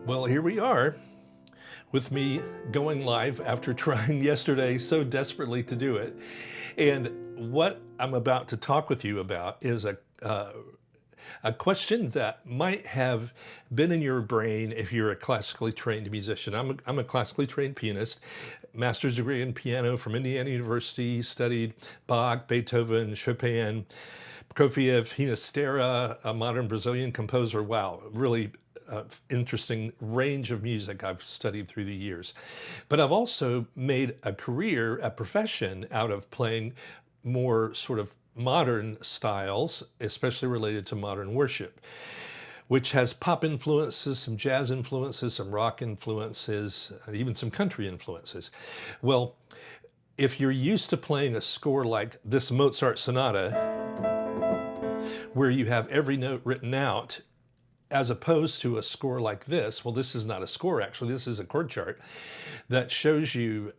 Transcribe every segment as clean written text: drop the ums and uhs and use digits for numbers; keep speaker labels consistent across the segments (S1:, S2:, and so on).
S1: Well, here we are with me going live after trying yesterday so desperately to do it. And what I'm about to talk with you about is a question that might have been in your brain if you're a classically trained musician. I'm a classically trained pianist, master's degree in piano from Indiana University, studied Bach, Beethoven, Chopin, Prokofiev, Hinastera, a modern Brazilian composer. Wow, really interesting range of music I've studied through the years. But I've also made a career, a profession out of playing more sort of modern styles, especially related to modern worship, which has pop influences, some jazz influences, some rock influences, even some country influences. Well, if you're used to playing a score like this Mozart sonata, where you have every note written out, as opposed to a score like this, well, this is not a score actually, this is a chord chart that shows you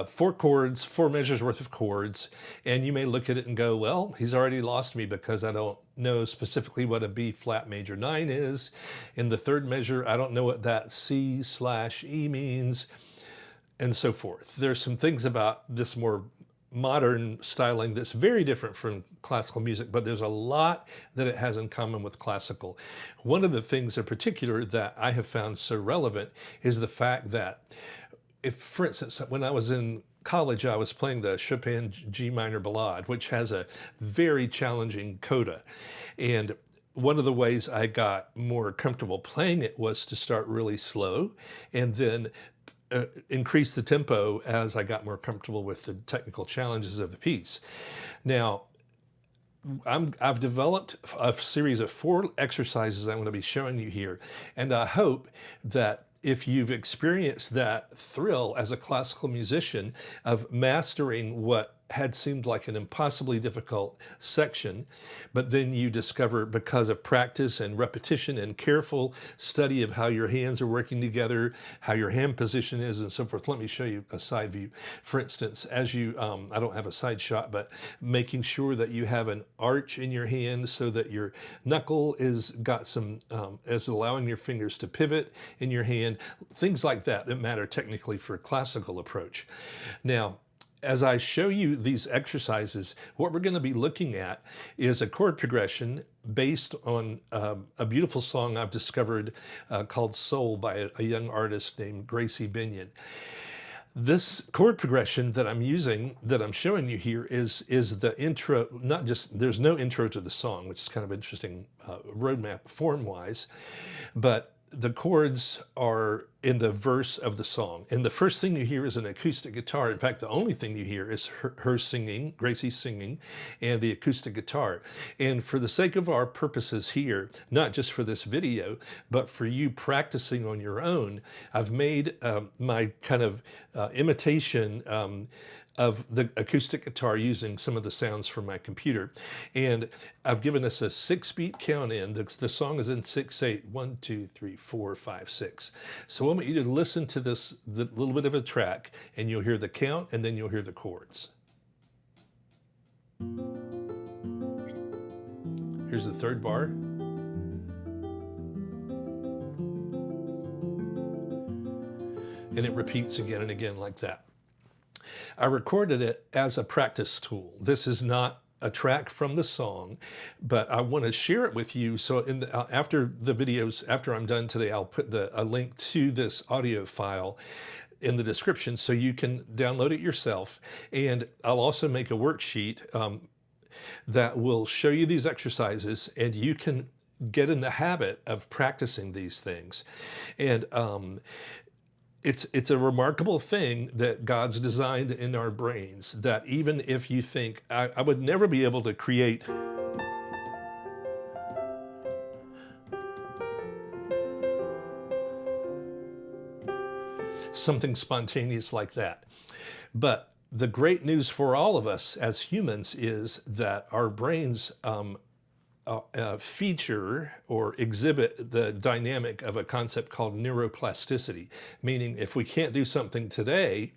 S1: four chords, four measures worth of chords, and you may look at it and go, well, he's already lost me because I don't know specifically what a B flat major 9 is. In the third measure, I don't know what that C/E means, and so forth. There's some things about this more modern styling that's very different from classical music, but there's a lot that it has in common with classical. One of the things in particular that I have found so relevant is the fact that if, for instance, when I was in college, I was playing the Chopin G minor Ballade, which has a very challenging coda. And one of the ways I got more comfortable playing it was to start really slow and then increase the tempo as I got more comfortable with the technical challenges of the piece. Now, I've developed a series of 4 exercises I'm going to be showing you here, and I hope that if you've experienced that thrill as a classical musician of mastering what had seemed like an impossibly difficult section, but then you discover because of practice and repetition and careful study of how your hands are working together, how your hand position is and so forth. Let me show you a side view. For instance, as you, I don't have a side shot, but making sure that you have an arch in your hand so that your knuckle is got some, is allowing your fingers to pivot in your hand, things like that that matter technically for a classical approach. Now, as I show you these exercises, what we're going to be looking at is a chord progression based on a beautiful song I've discovered called Soul by a young artist named Gracie Binion. This chord progression that I'm using, that I'm showing you here, is the intro. Not just, there's no intro to the song, which is kind of interesting roadmap form-wise, but the chords are in the verse of the song. And the first thing you hear is an acoustic guitar. In fact, the only thing you hear is her singing, Gracie singing, and the acoustic guitar. And for the sake of our purposes here, not just for this video, but for you practicing on your own, I've made my kind of imitation of the acoustic guitar using some of the sounds from my computer. And I've given us a 6-beat count in. The song is in 6/8, 1, 2, 3, 4, 5, 6. So I want you to listen to this, the little bit of a track, and you'll hear the count and then you'll hear the chords. Here's the third bar. And it repeats again and again like that. I recorded it as a practice tool. This is not a track from the song, but I want to share it with you. So after the videos, after I'm done today, I'll put a link to this audio file in the description so you can download it yourself. And I'll also make a worksheet that will show you these exercises, and you can get in the habit of practicing these things. And it's a remarkable thing that God's designed in our brains, that even if you think, I would never be able to create something spontaneous like that. But the great news for all of us as humans is that our brains feature or exhibit the dynamic of a concept called neuroplasticity, meaning if we can't do something today,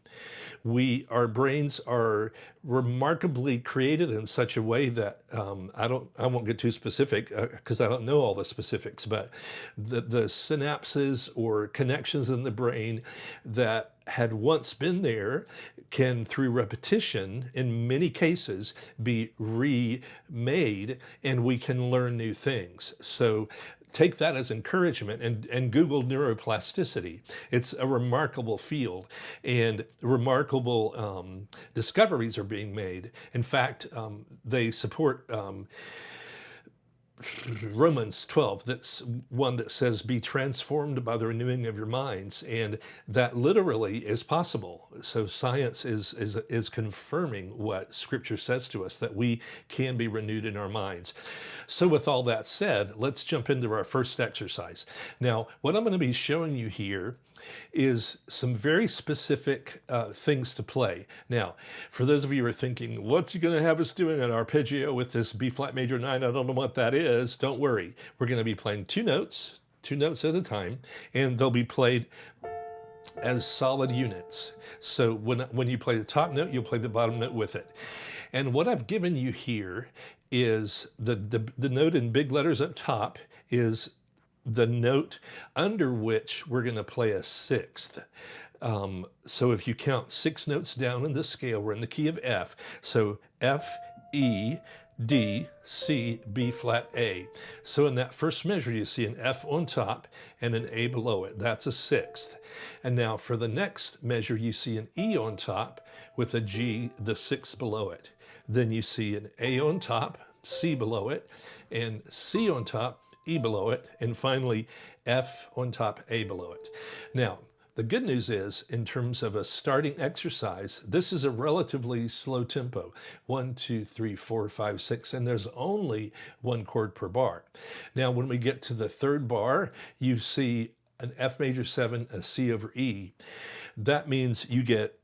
S1: our brains are remarkably created in such a way that I won't get too specific because I don't know all the specifics, but the synapses or connections in the brain that had once been there can, through repetition, in many cases, be remade, and we can learn new things. So take that as encouragement and Google neuroplasticity. It's a remarkable field, and remarkable discoveries are being made. In fact, they support Romans 12, that's one that says, be transformed by the renewing of your minds. And that literally is possible. So science is confirming what Scripture says to us, that we can be renewed in our minds. So with all that said, let's jump into our first exercise. Now, what I'm going to be showing you here is some very specific things to play. Now, for those of you who are thinking, what's he going to have us doing an arpeggio with this B flat major 9? I don't know what that is. Don't worry. We're going to be playing two notes at a time, and they'll be played as solid units. So when you play the top note, you'll play the bottom note with it. And what I've given you here is the note in big letters up top is the note under which we're going to play a sixth. So if you count 6 notes down in the scale, we're in the key of F. So F, E, D, C, B flat, A. So in that first measure, you see an F on top and an A below it. That's a sixth. And now for the next measure, you see an E on top with a G, the sixth below it. Then you see an A on top, C below it, and C on top, E below it, and finally F on top, A below it. Now, the good news is, in terms of a starting exercise, this is a relatively slow tempo. 1, 2, 3, 4, 5, 6, and there's only 1 chord per bar. Now, when we get to the third bar, you see an F major 7, a C over E. That means you get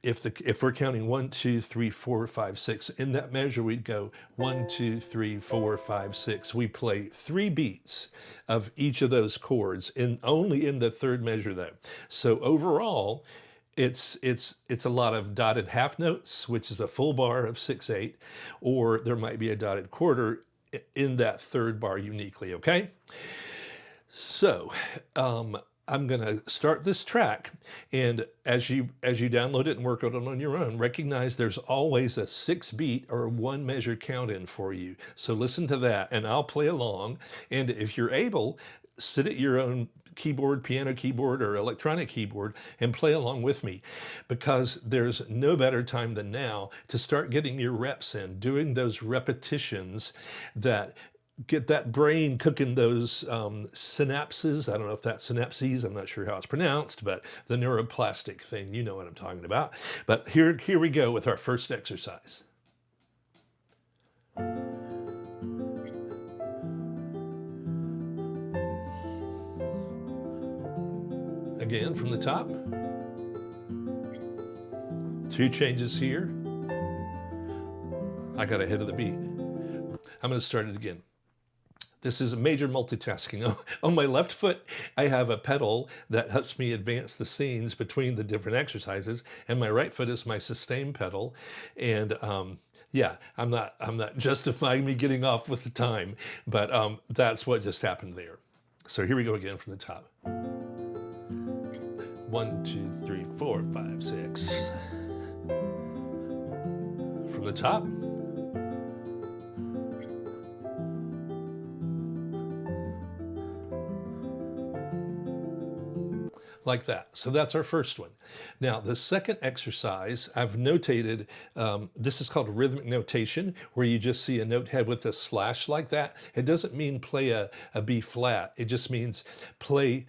S1: if we're counting 1, 2, 3, 4, 5, 6, in that measure we'd go 1, 2, 3, 4, 5, 6. We play 3 beats of each of those chords, only in the third measure though. So overall, it's a lot of dotted half notes, which is a full bar of 6/8, or there might be a dotted quarter in that third bar uniquely. Okay, so I'm going to start this track, and as you download it and work on it on your own, recognize there's always a 6-beat or 1 measure count in for you. So listen to that, and I'll play along. And if you're able, sit at your own keyboard, piano keyboard, or electronic keyboard and play along with me, because there's no better time than now to start getting your reps in, doing those repetitions that get that brain cooking, those synapses. I don't know if that's synapses, I'm not sure how it's pronounced, but the neuroplastic thing, you know what I'm talking about. But here we go with our first exercise. Again, from the top. 2 changes here. I got ahead of the beat. I'm going to start it again. This is a major multitasking. On my left foot, I have a pedal that helps me advance the scenes between the different exercises, and my right foot is my sustain pedal. And yeah, I'm not justifying me getting off with the time, but that's what just happened there. So here we go again from the top. 1, 2, 3, 4, 5, 6. From the top. Like that. So that's our first one. Now, the second exercise I've notated, this is called rhythmic notation, where you just see a note head with a slash like that. It doesn't mean play a B flat. It just means play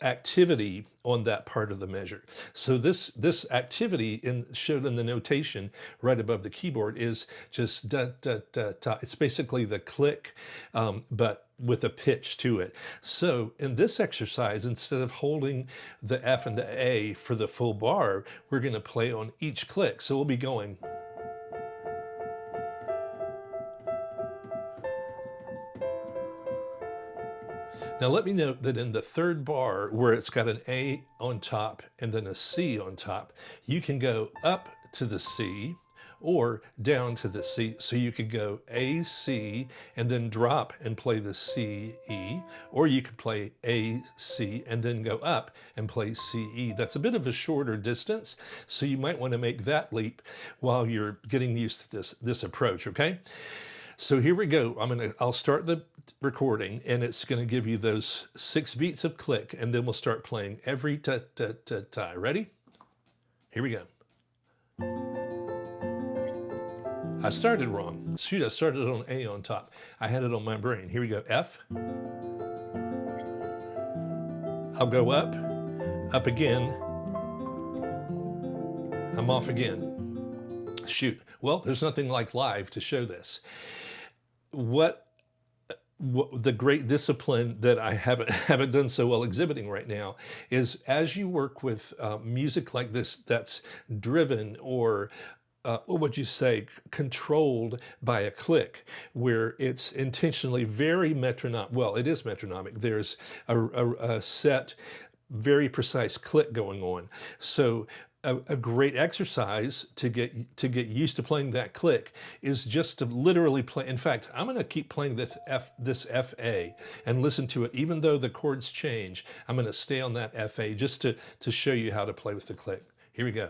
S1: activity on that part of the measure. So this activity showed in the notation right above the keyboard is just da da da da. It's basically the click, but with a pitch to it. So in this exercise, instead of holding the F and the A for the full bar, we're going to play on each click. So we'll be going. Now let me note that in the third bar where it's got an A on top and then a C on top, you can go up to the C or down to the C. So you could go A, C, and then drop and play the C, E, or you could play A, C, and then go up and play C, E. That's a bit of a shorter distance, so you might want to make that leap while you're getting used to this approach, okay? So here we go. I'll start the recording and it's going to give you those 6 beats of click, and then we'll start playing every ta-ta-ta-ta. Ready? Here we go. I started wrong. Shoot, I started on A on top. I had it on my brain. Here we go. F. I'll go up again. I'm off again. Shoot. Well, there's nothing like live to show this. What the great discipline that I haven't done so well exhibiting right now is, as you work with music like this that's driven or what would you say, controlled by a click, where it's intentionally very metronomic. Well, it is metronomic. There's a set, very precise click going on. So a great exercise to get used to playing that click is just to literally play. In fact, I'm going to keep playing this F A and listen to it, even though the chords change. I'm going to stay on that F A just to show you how to play with the click. Here we go.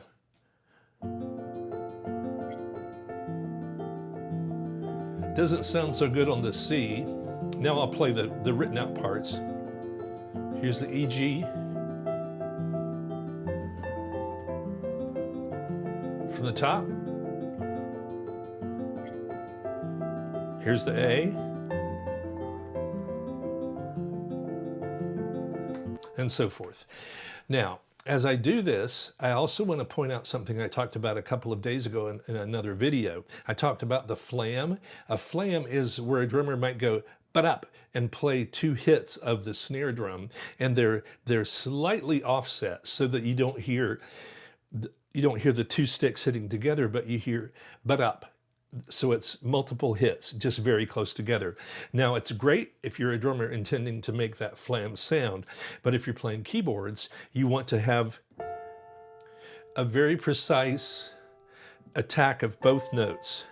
S1: Doesn't sound so good on the C. Now I'll play the written out parts. Here's the E, G. From the top. Here's the A. And so forth. Now, as I do this, I also want to point out something I talked about a couple of days ago in another video. I talked about the flam. A flam is where a drummer might go ba-up and play 2 hits of the snare drum, and they're slightly offset so that you don't hear the 2 sticks hitting together, but you hear ba-up. So it's multiple hits, just very close together. Now, it's great if you're a drummer intending to make that flam sound, but if you're playing keyboards, you want to have a very precise attack of both notes.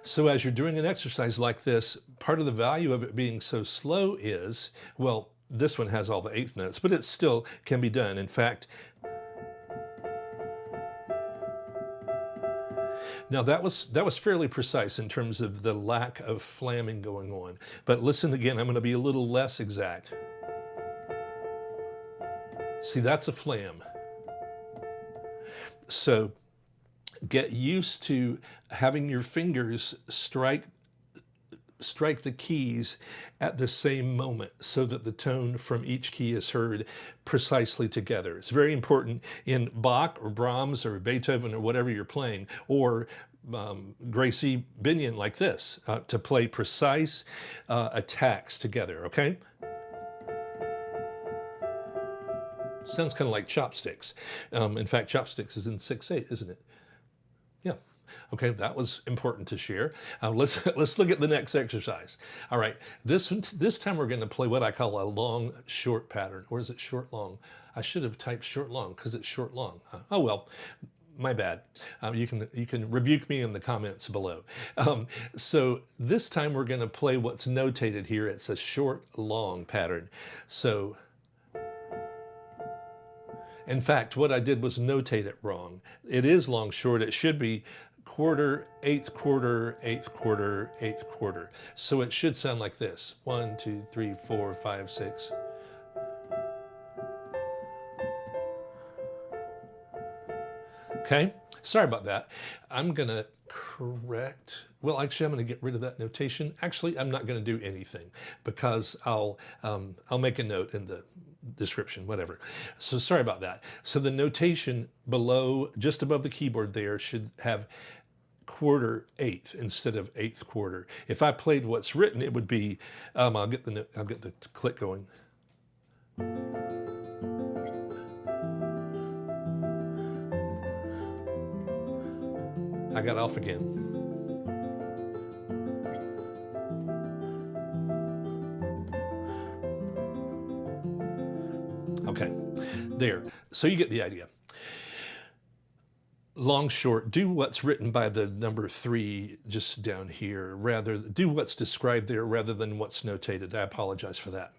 S1: So as you're doing an exercise like this, part of the value of it being so slow is, well, this one has all the 8th notes, but it still can be done. In fact, now that was fairly precise in terms of the lack of flamming going on. But listen again, I'm going to be a little less exact. See, that's a flam. So get used to having your fingers strike the keys at the same moment so that the tone from each key is heard precisely together. It's very important in Bach or Brahms or Beethoven or whatever you're playing, or Gracie Binion like this, to play precise attacks together, okay? Sounds kind of like chopsticks. In fact, chopsticks is in 6/8, isn't it? Yeah. Okay, that was important to share. Let's look at the next exercise. All right, this time we're going to play what I call a long short pattern. Or is it short long? I should have typed short long because it's short long. Oh well, my bad. You can rebuke me in the comments below. So this time we're going to play what's notated here. It's a short long pattern. So in fact, what I did was notate it wrong. It is long short. It should be quarter, 8th quarter, 8th quarter, 8th quarter. So it should sound like this. 1, 2, 3, 4, 5, 6. Okay, sorry about that. I'm gonna correct, well, actually I'm gonna get rid of that notation. Actually, I'm not gonna do anything because I'll make a note in the description, whatever. So sorry about that. So the notation below, just above the keyboard there, should have quarter 8th instead of 8th quarter. If I played what's written, it would be, I'll get the click going. I got off again. There. So you get the idea. Long, short, do what's written by the number 3 just down here, do what's described there rather than what's notated. I apologize for that.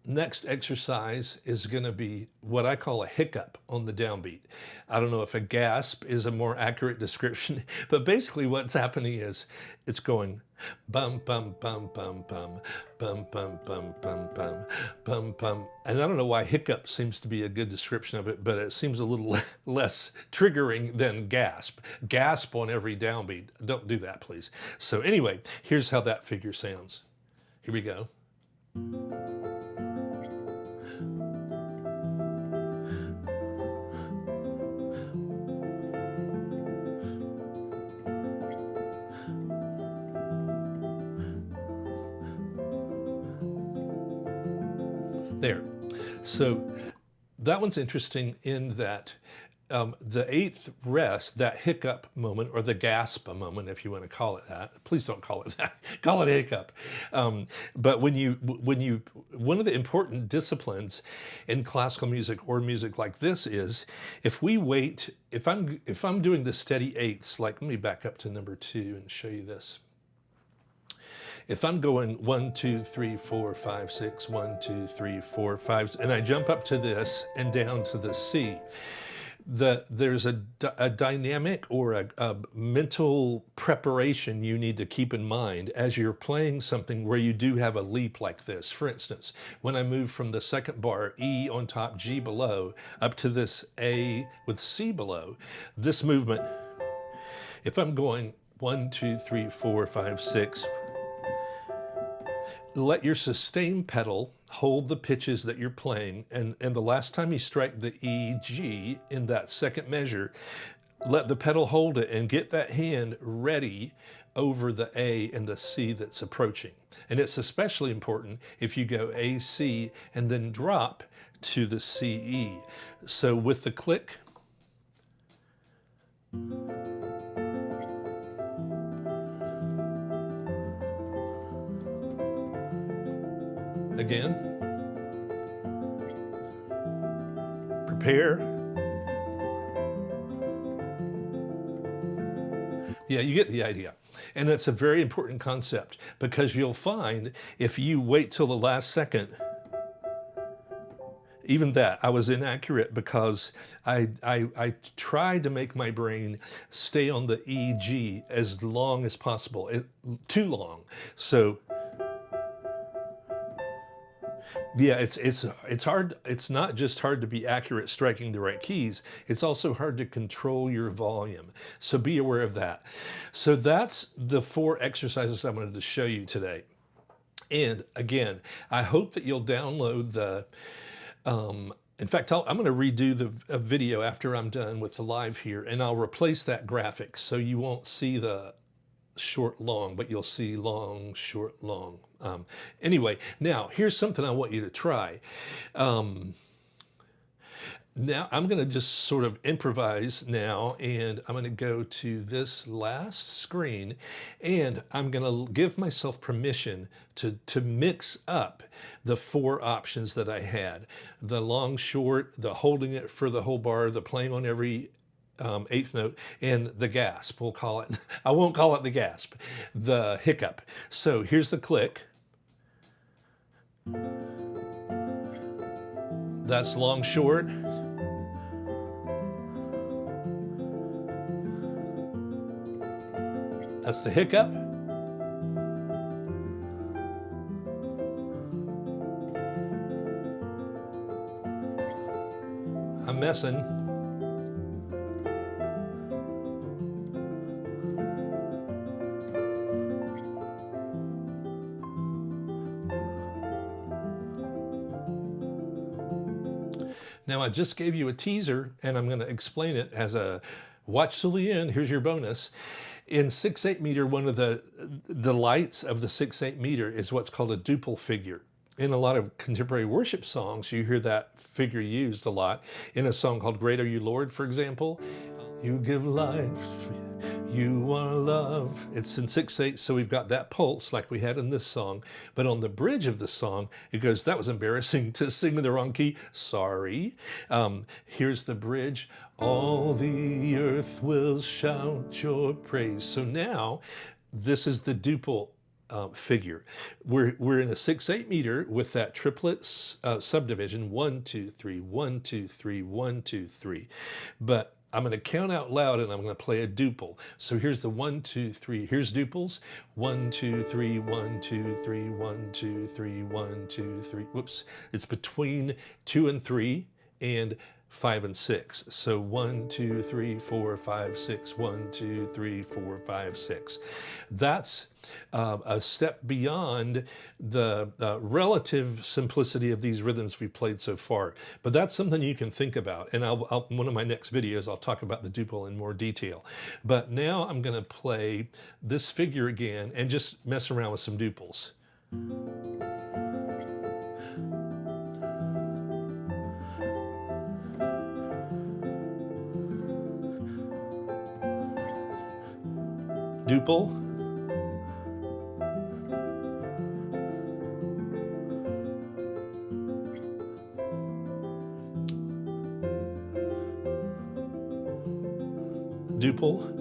S1: Next exercise is going to be what I call a hiccup on the downbeat. I don't know if a gasp is a more accurate description, but basically what's happening is it's going bum, bum, bum, bum, bum, bum, bum, bum, bum, bum, bum, bum. And I don't know why hiccup seems to be a good description of it, but it seems a little less triggering than gasp. Gasp on every downbeat. Don't do that, please. So anyway, here's how that figure sounds. Here we go. There. So that one's interesting in that the 8th rest, that hiccup moment, or the gasp moment, if you want to call it that. Please don't call it that. Call it a hiccup. But one of the important disciplines in classical music or music like this is, if we wait, if I'm doing the steady 8ths, like, let me back up to number 2 and show you this. If I'm going 1, 2, 3, 4, 5, 6, 1, 2, 3, 4, 5, and I jump up to this and down to the C, there's a dynamic or a mental preparation you need to keep in mind as you're playing something where you do have a leap like this. For instance, when I move from the second bar, E on top, G below, up to this A with C below, this movement, if I'm going 1, 2, 3, 4, 5, 6, let your sustain pedal hold the pitches that you're playing, and the last time you strike the E, G in that second measure, let the pedal hold it and get that hand ready over the A and the C that's approaching. And it's especially important if you go A, C, and then drop to the C, E. So with the click, again, prepare. Yeah, you get the idea. And that's a very important concept, because you'll find if you wait till the last second, even that, I was inaccurate because I tried to make my brain stay on the E, G as long as possible, too long. So yeah, it's hard. It's not just hard to be accurate striking the right keys. It's also hard to control your volume. So be aware of that. So that's the 4 exercises I wanted to show you today. And again, I hope that you'll download the, in fact, I'm going to redo the video after I'm done with the live here, and I'll replace that graphic so you won't see the short, long, but you'll see long, short, long. Anyway, now here's something I want you to try. Now I'm going to just sort of improvise now, and I'm going to go to this last screen, and I'm going to give myself permission to mix up the 4 options that I had: the long, short, the holding it for the whole bar, the playing on every 8th note, and the gasp, we'll call it. I won't call it the gasp, the hiccup. So here's the click. That's long, short. That's the hiccup. I'm messing. Now I just gave you a teaser, and I'm going to explain it as a watch till the end. Here's your bonus. In 6/8 meter, one of the delights of the 6/8 meter is what's called a duple figure. In a lot of contemporary worship songs, you hear that figure used a lot. In a song called Great Are You, Lord, for example, you give life, You are love. It's in 6/8, so we've got that pulse like we had in this song. But on the bridge of the song, it goes, that was embarrassing to sing in the wrong key. Sorry. Here's the bridge. All the earth will shout your praise. So now, this is the duple figure. We're in a 6/8 meter with that triplet subdivision, 1 2 3 1 2 3 1 2 3. But I'm going to count out loud and I'm going to play a duple. So here's the 1 2 3. Here's duples. 1 2 3 1 2 3 1 2 3 1 2 3. Whoops. It's between 2 and 3 and 5 and 6. So 1 2 3 4 5 6. 1 2 3 4 5 6. That's a step beyond the relative simplicity of these rhythms we played so far. But that's something you can think about. And one of my next videos, I'll talk about the duple in more detail. But now I'm going to play this figure again and just mess around with some duples. Duple, duple,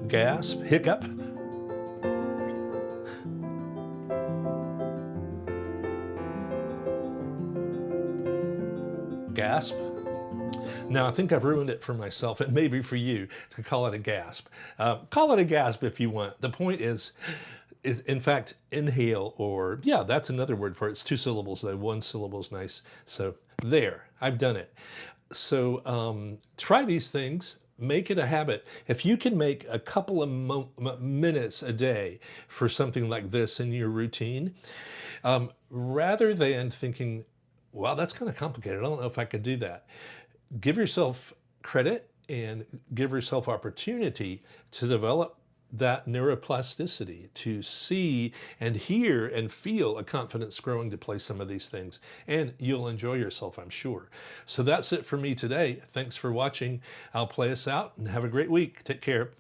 S1: gasp, hiccup, gasp. Now, I think I've ruined it for myself and maybe for you to call it a gasp. Call it a gasp if you want. The point is in fact, inhale, or yeah, that's another word for it. It's 2 syllables, though. 1 syllable is nice. So there, I've done it. So try these things. Make it a habit. If you can make a couple of minutes a day for something like this in your routine, rather than thinking, wow, that's kind of complicated, I don't know if I could do that. Give yourself credit and give yourself opportunity to develop that neuroplasticity, to see and hear and feel a confidence growing to play some of these things. And you'll enjoy yourself, I'm sure. So that's it for me today. Thanks for watching. I'll play us out and have a great week. Take care.